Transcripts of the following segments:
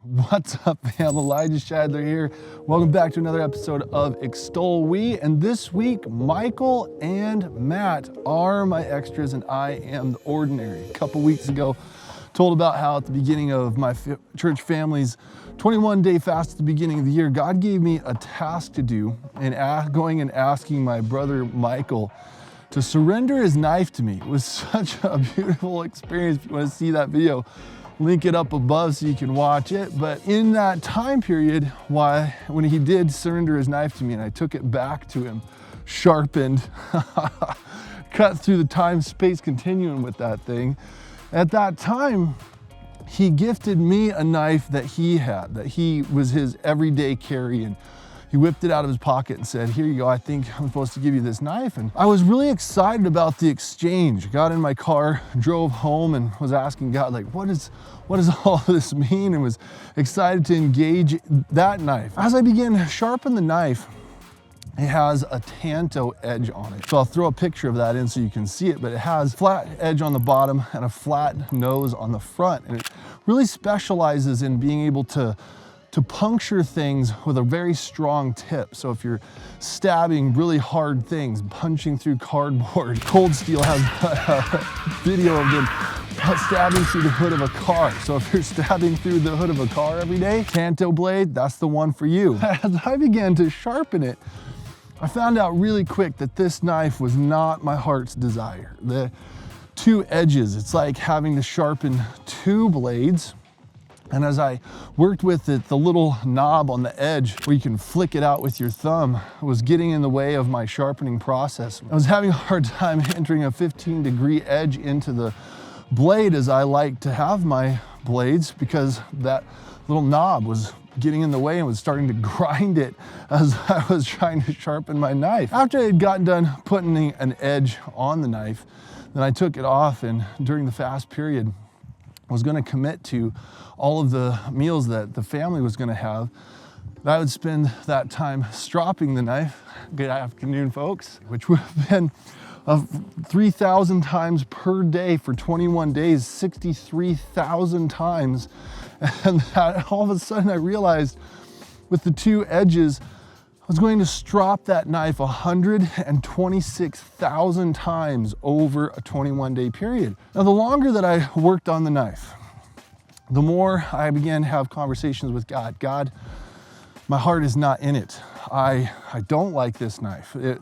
What's up, fam? Elijah Shadler here. Welcome back to another episode of EXTOL We. And this week, Michael and Matt are my extras and I am the ordinary. A couple weeks ago, told about how at the beginning of my church family's 21-day fast at the beginning of the year, God gave me a task to do and going and asking my brother Michael to surrender his knife to me. It was such a beautiful experience. If you want to see that video, link it up above so you can watch it. But in that time period, when he did surrender his knife to me and I took it back to him, sharpened, cut through the time-space continuum with that thing, at that time, he gifted me a knife that he had, that he was his everyday carry, and he whipped it out of his pocket and said, "Here you go, I think I'm supposed to give you this knife." And I was really excited about the exchange. Got in my car, drove home, and was asking God, like, what does all this mean? And was excited to engage that knife. As I began to sharpen the knife, it has a tanto edge on it. So I'll throw a picture of that in so you can see it, but it has flat edge on the bottom and a flat nose on the front. And it really specializes in being able to puncture things with a very strong tip. So if you're stabbing really hard things, punching through cardboard, Cold Steel has a video of them stabbing through the hood of a car. So if you're stabbing through the hood of a car every day, tanto blade, that's the one for you. As I began to sharpen it, I found out really quick that this knife was not my heart's desire. The two edges, it's like having to sharpen two blades. And as I worked with it, the little knob on the edge where you can flick it out with your thumb was getting in the way of my sharpening process. I was having a hard time entering a 15-degree edge into the blade as I like to have my blades, because that little knob was getting in the way and was starting to grind it as I was trying to sharpen my knife. After I had gotten done putting an edge on the knife, then I took it off, and during the fast period, was going to commit to all of the meals that the family was going to have. I would spend that time stropping the knife. Good afternoon, folks. Which would have been 3,000 times per day for 21 days, 63,000 times. And that, all of a sudden I realized with the two edges, I was going to strop that knife 126,000 times over a 21-day period. Now, the longer that I worked on the knife, the more I began to have conversations with God. God, my heart is not in it. I don't like this knife. It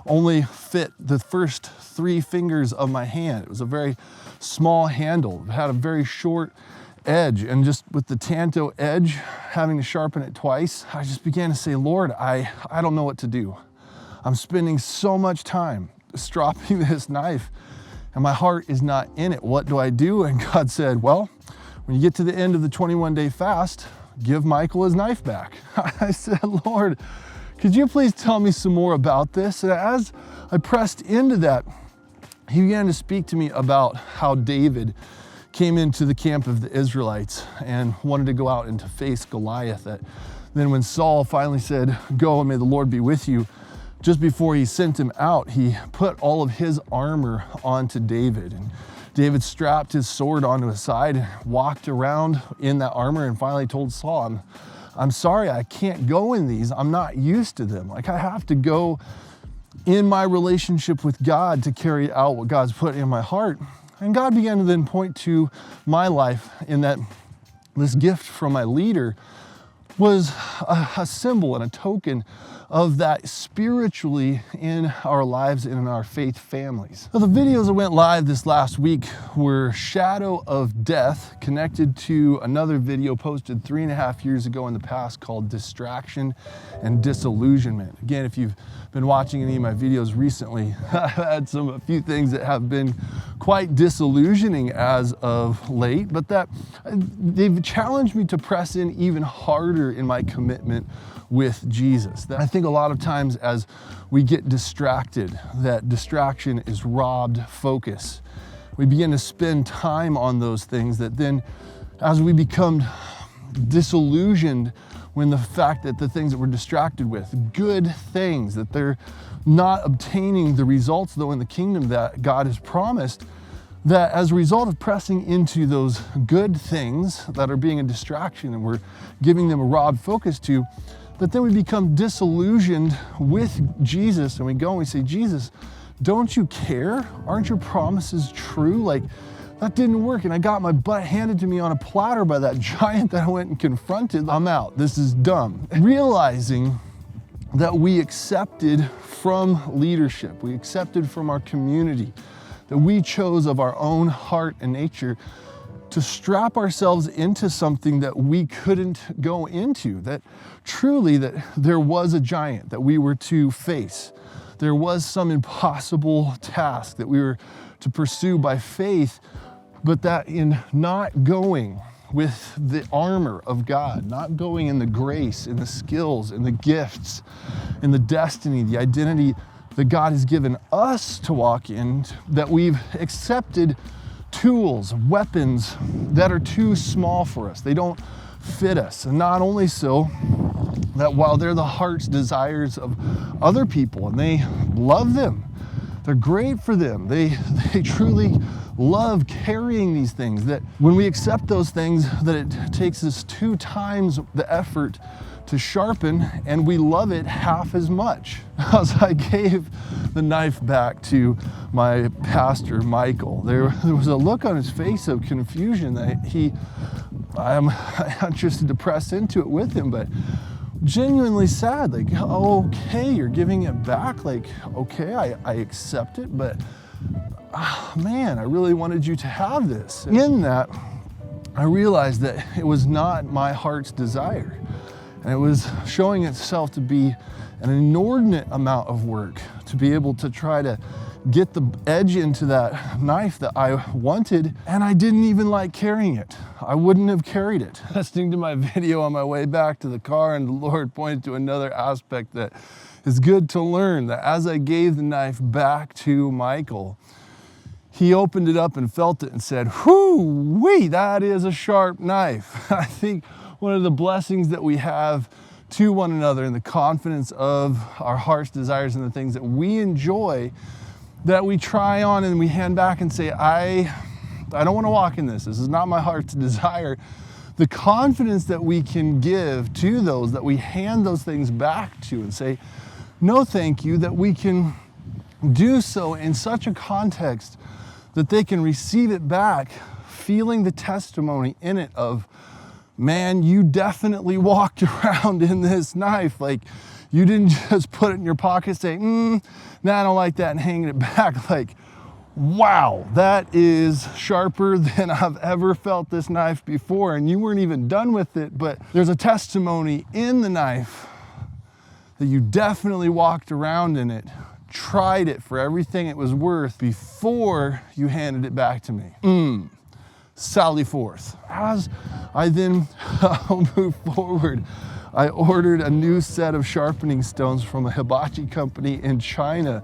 only fit the first 3 fingers of my hand. It was a very small handle. It had a very short edge, and just with the tanto edge, having to sharpen it twice, I just began to say, Lord, I don't know what to do. I'm spending so much time stropping this knife and my heart is not in it. What do I do? And God said, well, when you get to the end of the 21-day fast, give Michael his knife back. I said, Lord, could you please tell me some more about this? And as I pressed into that, he began to speak to me about how David came into the camp of the Israelites and wanted to go out and to face Goliath. Then when Saul finally said, go and may the Lord be with you, just before he sent him out, he put all of his armor onto David. And David strapped his sword onto his side, walked around in that armor, and finally told Saul, I'm sorry, I can't go in these. I'm not used to them. Like, I have to go in my relationship with God to carry out what God's put in my heart. And God began to then point to my life in that this gift from my leader was a symbol and a token of that spiritually in our lives and in our faith families. Now, the videos that went live this last week were Shadow of Death, connected to another video posted 3.5 years ago in the past called Distraction and Disillusionment. Again, if you've been watching any of my videos recently, I've had a few things that have been quite disillusioning as of late, but that they've challenged me to press in even harder in my commitment with Jesus. I think a lot of times as we get distracted, that distraction is robbed focus. We begin to spend time on those things that then, as we become disillusioned when the fact that the things that we're distracted with, good things, that they're not obtaining the results though in the kingdom that God has promised, that as a result of pressing into those good things that are being a distraction and we're giving them a robbed focus to, that then we become disillusioned with Jesus and we go and we say, Jesus, don't you care? Aren't your promises true? Like, that didn't work and I got my butt handed to me on a platter by that giant that I went and confronted. I'm out, this is dumb. Realizing that we accepted from leadership, we accepted from our community, that we chose of our own heart and nature to strap ourselves into something that we couldn't go into, that truly that there was a giant that we were to face. There was some impossible task that we were to pursue by faith, but that in not going with the armor of God, not going in the grace, in the skills, in the gifts, in the destiny, the identity that God has given us to walk in, that we've accepted tools, weapons that are too small for us. They don't fit us. And not only so, that while they're the heart's desires of other people and they love them, they're great for them. They truly love carrying these things, that when we accept those things, that it takes us 2 times the effort to sharpen, and we love it half as much. As I gave the knife back to my pastor, Michael, there was a look on his face of confusion that I'm not interested to press into it with him, but genuinely sad, like, okay, you're giving it back, like, okay, I accept it, but man, I really wanted you to have this. In that, I realized that it was not my heart's desire. And it was showing itself to be an inordinate amount of work to be able to try to get the edge into that knife that I wanted, and I didn't even like carrying it. I wouldn't have carried it. Listening to my video on my way back to the car, and the Lord pointed to another aspect that is good to learn, that as I gave the knife back to Michael, he opened it up and felt it and said, whoo-wee, that is a sharp knife. I think one of the blessings that we have to one another and the confidence of our heart's desires and the things that we enjoy, that we try on and we hand back and say, I don't want to walk in this. This is not my heart's desire. The confidence that we can give to those that we hand those things back to and say, no, thank you, that we can do so in such a context that they can receive it back, feeling the testimony in it of, man, you definitely walked around in this knife. Like, you didn't just put it in your pocket, say, nah, I don't like that, and hang it back. Like, wow, that is sharper than I've ever felt this knife before. And you weren't even done with it, but there's a testimony in the knife that you definitely walked around in it, tried it for everything it was worth before you handed it back to me. Sally forth. As I then moved forward, I ordered a new set of sharpening stones from a hibachi company in China.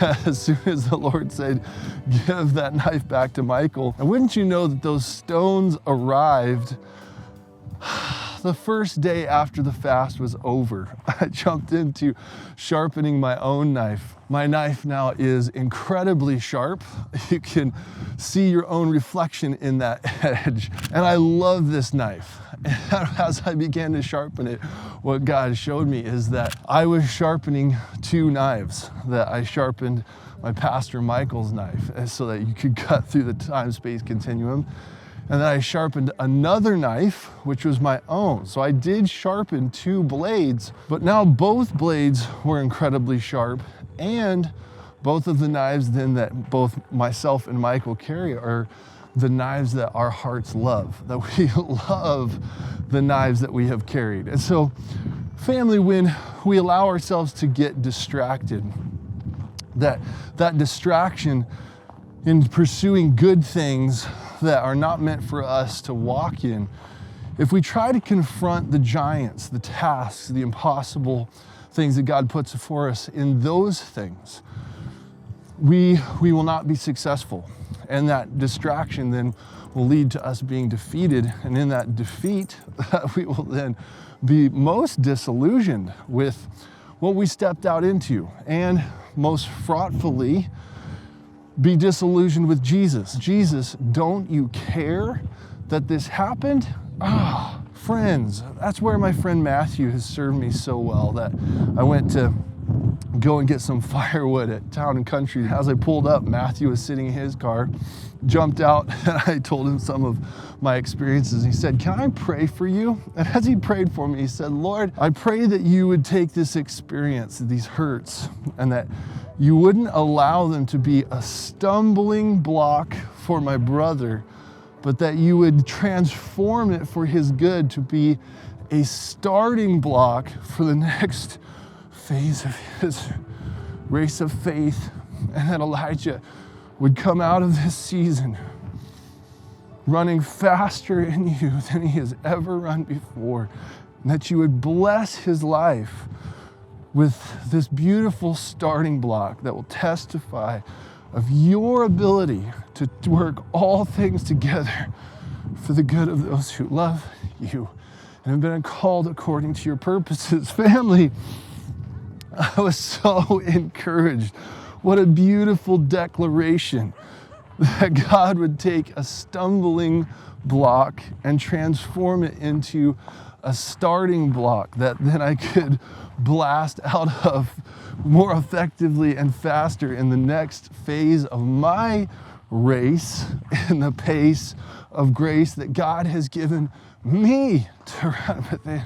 As soon as the Lord said, give that knife back to Michael. And wouldn't you know that those stones arrived the first day after the fast was over. I jumped into sharpening my own knife. My knife now is incredibly sharp. You can see your own reflection in that edge. And I love this knife. And as I began to sharpen it, what God showed me is that I was sharpening 2 knives, that I sharpened my pastor Michael's knife so that you could cut through the time-space continuum. And then I sharpened another knife, which was my own. So I did sharpen 2 blades, but now both blades were incredibly sharp, and both of the knives then that both myself and Michael carry are the knives that our hearts love, that we love the knives that we have carried. And so, family, when we allow ourselves to get distracted, that distraction in pursuing good things that are not meant for us to walk in, if we try to confront the giants, the tasks, the impossible things that God puts before us in those things, we will not be successful. And that distraction then will lead to us being defeated. And in that defeat, we will then be most disillusioned with what we stepped out into. And most fraughtfully, be disillusioned with Jesus. Jesus, don't you care that this happened? Ah, friends, that's where my friend Matthew has served me so well that I went to go and get some firewood at Town and Country. As I pulled up, Matthew was sitting in his car, jumped out, and I told him some of my experiences. He said, "Can I pray for you?" And as he prayed for me, he said, "Lord, I pray that you would take this experience, these hurts, and that you wouldn't allow them to be a stumbling block for my brother, but that you would transform it for his good to be a starting block for the next phase of his race of faith, and that Elijah would come out of this season running faster in you than he has ever run before, and that you would bless his life with this beautiful starting block that will testify of your ability to work all things together for the good of those who love you and have been called according to your purposes." Family, I was so encouraged. What a beautiful declaration that God would take a stumbling block and transform it into a starting block that then I could blast out of more effectively and faster in the next phase of my race in the pace of grace that God has given me to run within.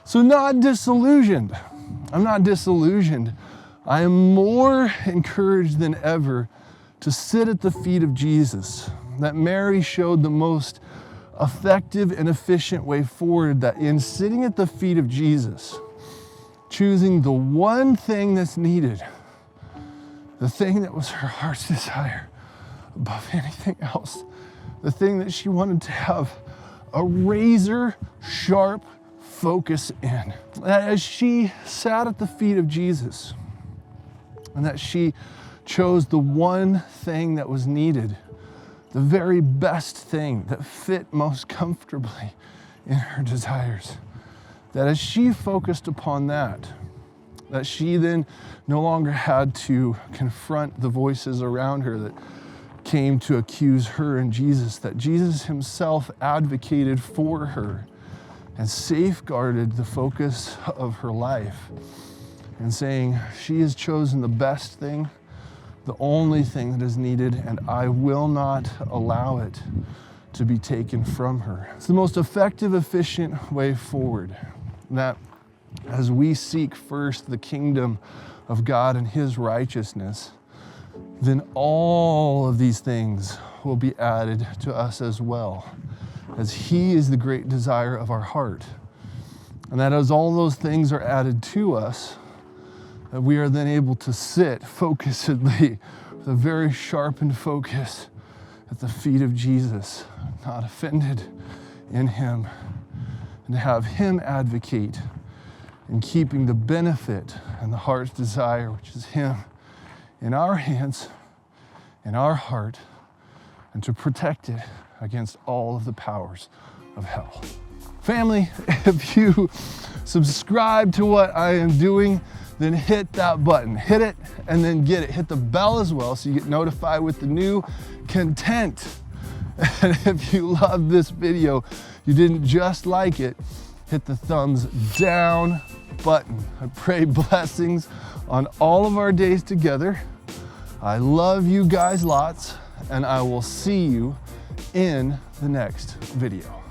So not disillusioned. I'm not disillusioned. I am more encouraged than ever to sit at the feet of Jesus. That Mary showed the most effective and efficient way forward, that in sitting at the feet of Jesus, choosing the one thing that's needed, the thing that was her heart's desire above anything else, the thing that she wanted to have a razor sharp focus in. That as she sat at the feet of Jesus, and that she chose the one thing that was needed, the very best thing that fit most comfortably in her desires, that as she focused upon that she then no longer had to confront the voices around her that came to accuse her and Jesus, that Jesus himself advocated for her and safeguarded the focus of her life, and saying, she has chosen the best thing, the only thing that is needed, and I will not allow it to be taken from her. It's the most effective, efficient way forward, that as we seek first the kingdom of God and his righteousness, then all of these things will be added to us as well, as he is the great desire of our heart. And that as all those things are added to us, that we are then able to sit focusedly with a very sharpened focus at the feet of Jesus, not offended in him, and to have him advocate in keeping the benefit and the heart's desire, which is him, in our hands, in our heart, and to protect it against all of the powers of hell. Family, if you subscribe to what I am doing, then hit that button. Hit it and then get it. Hit the bell as well so you get notified with the new content. And if you love this video, you didn't just like it, hit the thumbs down button. I pray blessings on all of our days together. I love you guys lots, and I will see you in the next video.